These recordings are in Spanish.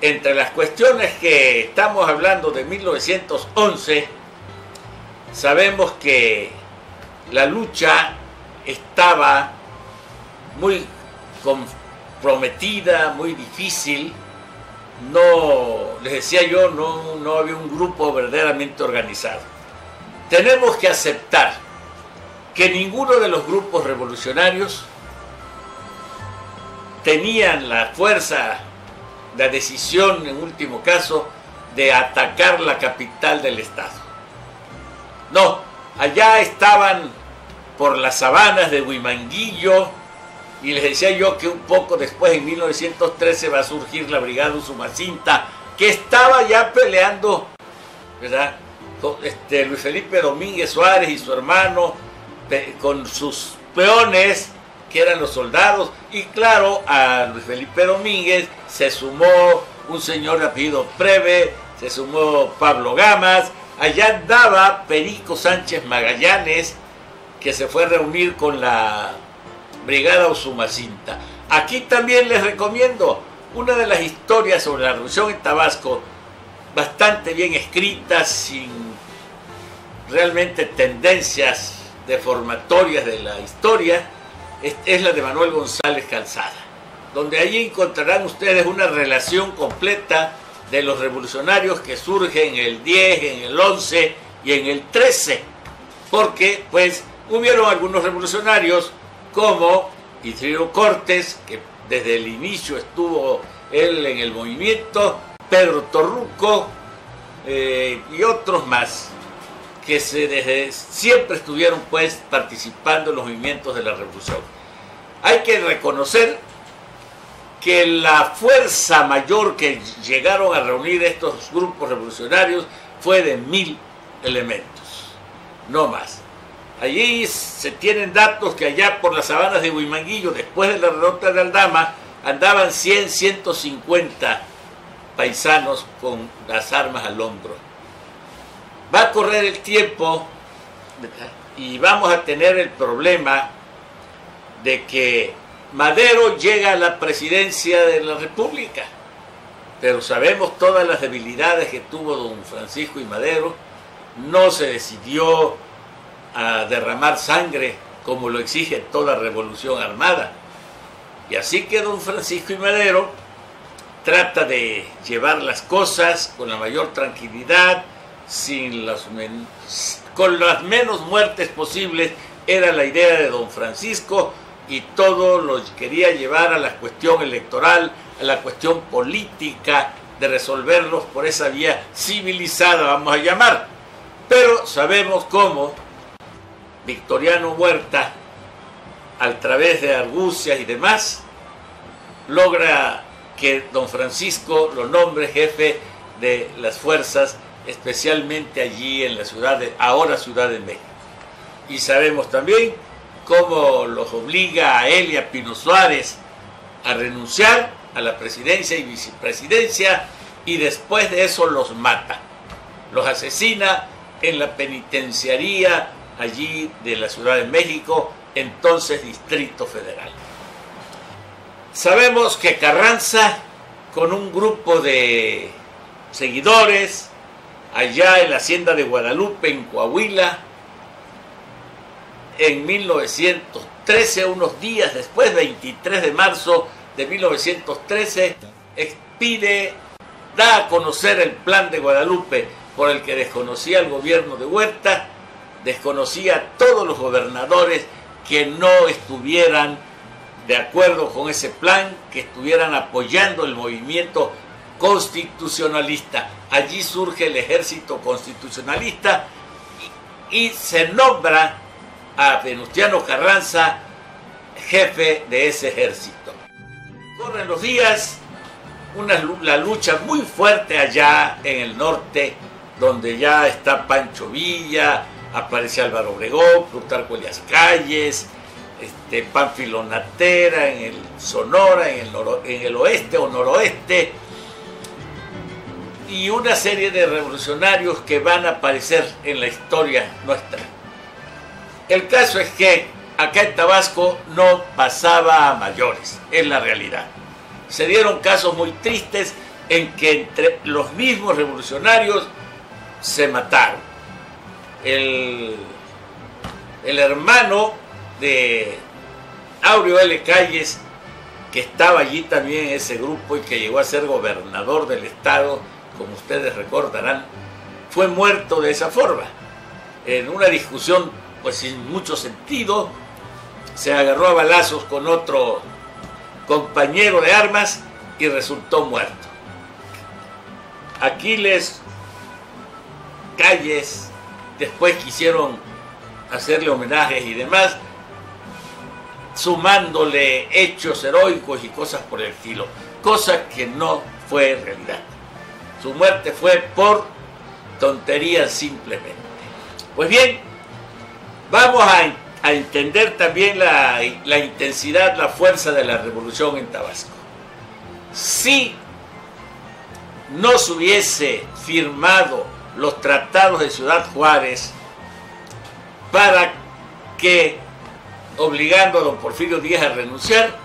Entre las cuestiones que estamos hablando de 1911, sabemos que la lucha estaba muy comprometida, muy difícil. No, les decía yo, no había un grupo verdaderamente organizado. Tenemos que aceptar que ninguno de los grupos revolucionarios tenían la fuerza, la decisión, en último caso, de atacar la capital del estado. No, allá estaban por las sabanas de Huimanguillo, y les decía yo que un poco después, en 1913, va a surgir la Brigada Usumacinta, que estaba ya peleando, ¿verdad?, con Luis Felipe Domínguez Suárez y su hermano, con sus peones, que eran los soldados, y claro, a Luis Felipe Domínguez se sumó un señor de apellido Preve, se sumó Pablo Gamas, allá andaba Perico Sánchez Magallanes, que se fue a reunir con la Brigada Usumacinta. Aquí también les recomiendo una de las historias sobre la revolución en Tabasco, bastante bien escrita, sin realmente tendencias deformatorias de la historia. Es la de Manuel González Calzada, donde allí encontrarán ustedes una relación completa de los revolucionarios que surgen en el 10, en el 11 y en el 13, porque pues hubieron algunos revolucionarios como Isidro Cortes, que desde el inicio estuvo él en el movimiento, Pedro Torruco y otros más, que desde siempre estuvieron pues participando en los movimientos de la revolución. Hay que reconocer que la fuerza mayor que llegaron a reunir estos grupos revolucionarios fue de 1000 elementos, no más. Allí se tienen datos que allá por las sabanas de Huimanguillo, después de la derrota de Aldama, andaban 100, 150 paisanos con las armas al hombro. Va a correr el tiempo y vamos a tener el problema de que Madero llega a la presidencia de la República, pero sabemos todas las debilidades que tuvo don Francisco y Madero. No se decidió a derramar sangre como lo exige toda revolución armada, y así que don Francisco y Madero trata de llevar las cosas con la mayor tranquilidad, con las menos muertes posibles. Era la idea de don Francisco, y todo lo quería llevar a la cuestión electoral, a la cuestión política, de resolverlos por esa vía civilizada, vamos a llamar. Pero sabemos cómo Victoriano Huerta, a través de argucias y demás, logra que don Francisco lo nombre jefe de las fuerzas, especialmente allí en la ahora Ciudad de México. Y sabemos también cómo los obliga a él y a Pino Suárez a renunciar a la presidencia y vicepresidencia, y después de eso los mata, los asesina en la penitenciaría allí de la Ciudad de México, entonces Distrito Federal. Sabemos que Carranza, con un grupo de seguidores allá en la hacienda de Guadalupe, en Coahuila, en 1913, unos días después, 23 de marzo de 1913, da a conocer el plan de Guadalupe, por el que desconocía el gobierno de Huerta, desconocía a todos los gobernadores que no estuvieran de acuerdo con ese plan, que estuvieran apoyando el movimiento constitucionalista. Allí surge el ejército constitucionalista y se nombra a Venustiano Carranza jefe de ese ejército. Corren los días, la lucha muy fuerte allá en el norte donde ya está Pancho Villa, aparece Álvaro Obregón, Plutarco Elías Calles, Pánfilo Natera en el Sonora, en el oeste o noroeste, y una serie de revolucionarios que van a aparecer en la historia nuestra. El caso es que acá en Tabasco no pasaba a mayores, es la realidad. Se dieron casos muy tristes en que entre los mismos revolucionarios se mataron. El hermano de Áureo L. Calles, que estaba allí también en ese grupo y que llegó a ser gobernador del estado, como ustedes recordarán, fue muerto de esa forma. En una discusión pues sin mucho sentido, se agarró a balazos con otro compañero de armas y resultó muerto. Aquiles Calles después quisieron hacerle homenajes y demás, sumándole hechos heroicos y cosas por el estilo, cosa que no fue realidad. Su muerte fue por tonterías simplemente. Pues bien, vamos a entender también la intensidad, la fuerza de la revolución en Tabasco. Si no se hubiese firmado los tratados de Ciudad Juárez para que, obligando a don Porfirio Díaz a renunciar,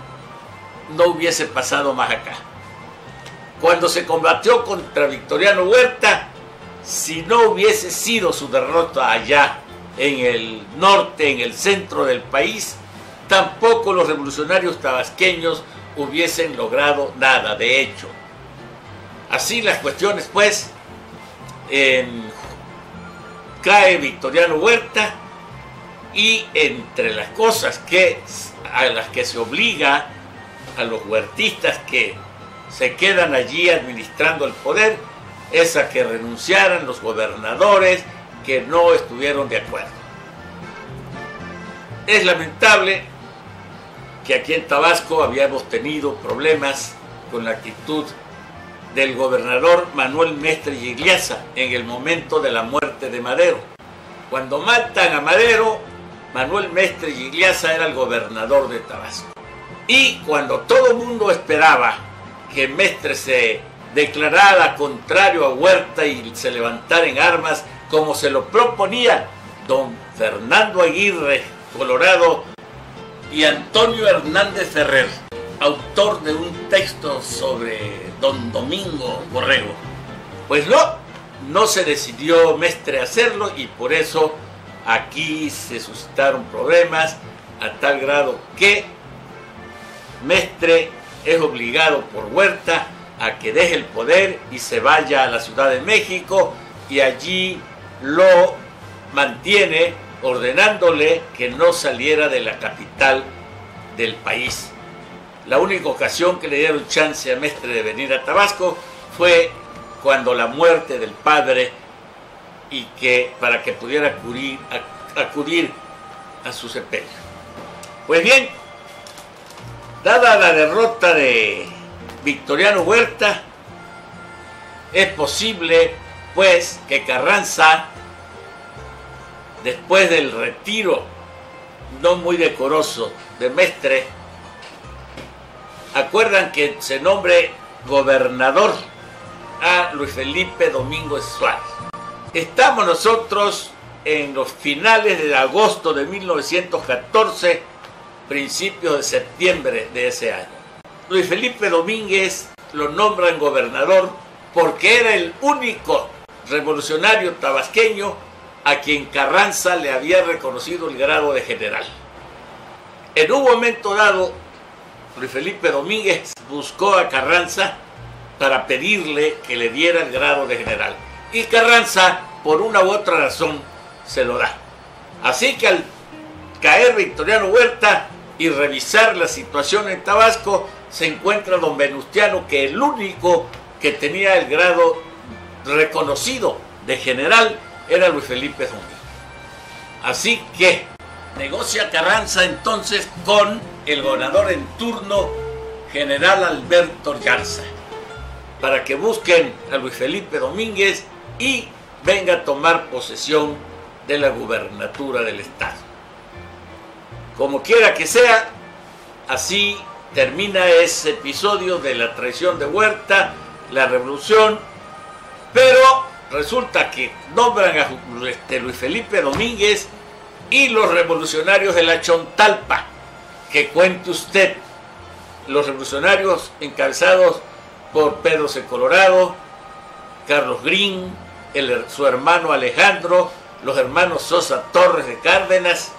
no hubiese pasado más acá. Cuando se combatió contra Victoriano Huerta, si no hubiese sido su derrota allá en el norte, en el centro del país, tampoco los revolucionarios tabasqueños hubiesen logrado nada, de hecho. Así las cuestiones, pues, cae Victoriano Huerta, y entre las cosas a las que se obliga a los huertistas que se quedan allí administrando el poder, es a que renunciaran los gobernadores que no estuvieron de acuerdo. Es lamentable que aquí en Tabasco habíamos tenido problemas con la actitud del gobernador Manuel Mestre Gigliasa en el momento de la muerte de Madero. Cuando matan a Madero, Manuel Mestre Gigliasa era el gobernador de Tabasco. Y cuando todo el mundo esperaba que Mestre se declarara contrario a Huerta y se levantara en armas, como se lo proponía don Fernando Aguirre, Colorado, y Antonio Hernández Ferrer, autor de un texto sobre don Domingo Borrego. Pues no se decidió Mestre hacerlo, y por eso aquí se suscitaron problemas a tal grado que Mestre es obligado por Huerta a que deje el poder y se vaya a la Ciudad de México, y allí lo mantiene ordenándole que no saliera de la capital del país. La única ocasión que le dieron chance a Mestre de venir a Tabasco fue cuando la muerte del padre, y que para que pudiera acudir a su sepelio. Pues bien, dada la derrota de Victoriano Huerta, es posible pues que Carranza, después del retiro no muy decoroso de Mestre, acuerdan que se nombre gobernador a Luis Felipe Domínguez Suárez. Estamos nosotros en los finales de agosto de 1914, principios de septiembre de ese año. Luis Felipe Domínguez lo nombran gobernador porque era el único revolucionario tabasqueño a quien Carranza le había reconocido el grado de general. En un momento dado, Luis Felipe Domínguez buscó a Carranza para pedirle que le diera el grado de general, y Carranza, por una u otra razón, se lo da. Así que al caer Victoriano Huerta y revisar la situación en Tabasco, se encuentra don Venustiano, que el único que tenía el grado reconocido de general era Luis Felipe Domínguez. Así que negocia Carranza entonces con el gobernador en turno, general Alberto Yarza, para que busquen a Luis Felipe Domínguez y venga a tomar posesión de la gubernatura del Estado. Como quiera que sea, así termina ese episodio de la traición de Huerta, la revolución, pero resulta que nombran a Luis Felipe Domínguez y los revolucionarios de la Chontalpa, que cuente usted, los revolucionarios encabezados por Pedro C. Colorado, Carlos Green, su hermano Alejandro, los hermanos Sosa Torres de Cárdenas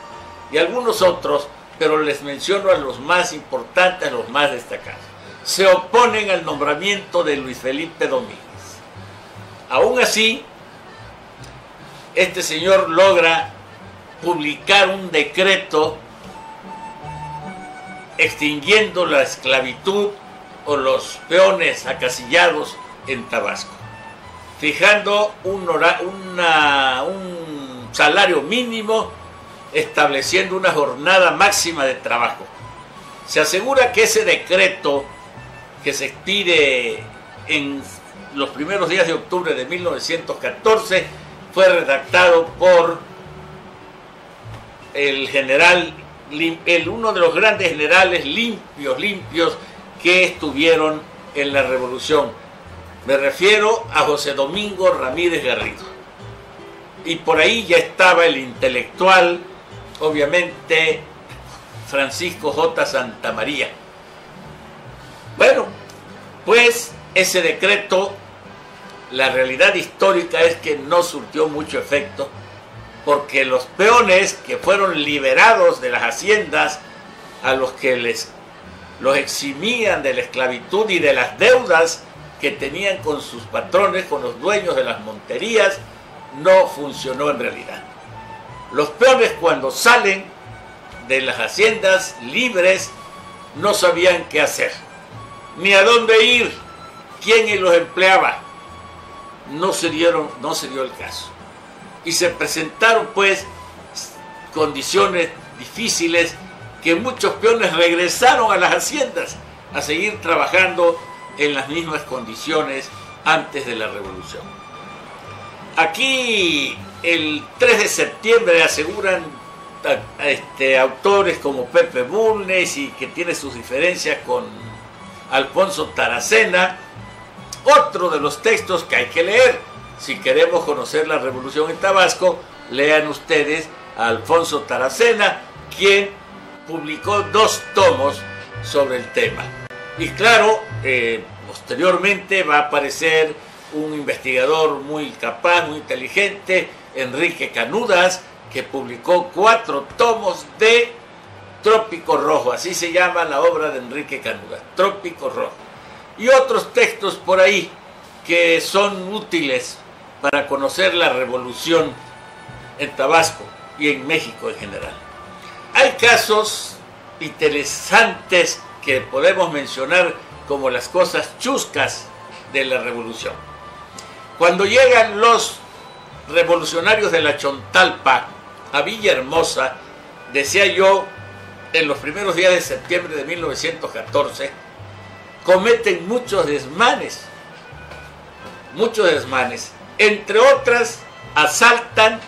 y algunos otros, pero les menciono a los más importantes, a los más destacados. Se oponen al nombramiento de Luis Felipe Domínguez. Aún así, este señor logra publicar un decreto extinguiendo la esclavitud o los peones acasillados en Tabasco, fijando un salario mínimo, estableciendo una jornada máxima de trabajo. Se asegura que ese decreto, que se expide en los primeros días de octubre de 1914, fue redactado por el general, uno de los grandes generales limpios que estuvieron en la revolución. Me refiero a José Domingo Ramírez Garrido. Y por ahí ya estaba el intelectual, obviamente, Francisco J. Santamaría. Bueno, pues ese decreto, la realidad histórica es que no surtió mucho efecto, porque los peones que fueron liberados de las haciendas, a los que los eximían de la esclavitud y de las deudas que tenían con sus patrones, con los dueños de las monterías, no funcionó en realidad. Los peones, cuando salen de las haciendas libres, no sabían qué hacer, ni a dónde ir, quién los empleaba. No se dio el caso. Y se presentaron pues condiciones difíciles, que muchos peones regresaron a las haciendas a seguir trabajando en las mismas condiciones antes de la revolución. Aquí el 3 de septiembre aseguran autores como Pepe Bulnes, y que tiene sus diferencias con Alfonso Taracena, otro de los textos que hay que leer. Si queremos conocer la revolución en Tabasco, lean ustedes a Alfonso Taracena, quien publicó 2 tomos sobre el tema. Y claro, posteriormente va a aparecer un investigador muy capaz, muy inteligente, Enrique Canudas, que publicó 4 tomos de Trópico Rojo, así se llama la obra de Enrique Canudas, Trópico Rojo. Y otros textos por ahí que son útiles para conocer la revolución en Tabasco y en México en general. Hay casos interesantes que podemos mencionar como las cosas chuscas de la revolución. Cuando llegan los revolucionarios de la Chontalpa a Villahermosa, decía yo, en los primeros días de septiembre de 1914, cometen muchos desmanes, entre otras asaltan,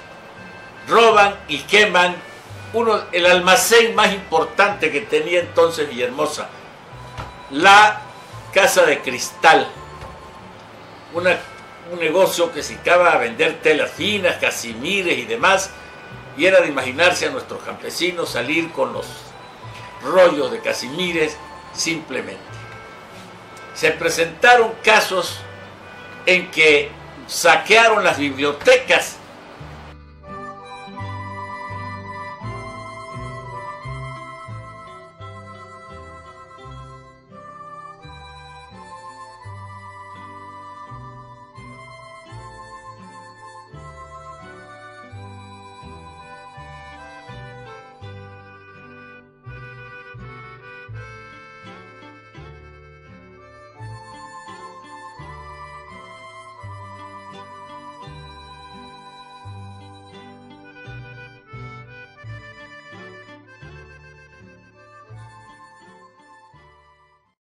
roban y queman el almacén más importante que tenía entonces Villahermosa, la Casa de Cristal, un negocio que se dedicaba a vender telas finas, casimires y demás, y era de imaginarse a nuestros campesinos salir con los rollos de casimires simplemente. Se presentaron casos en que saquearon las bibliotecas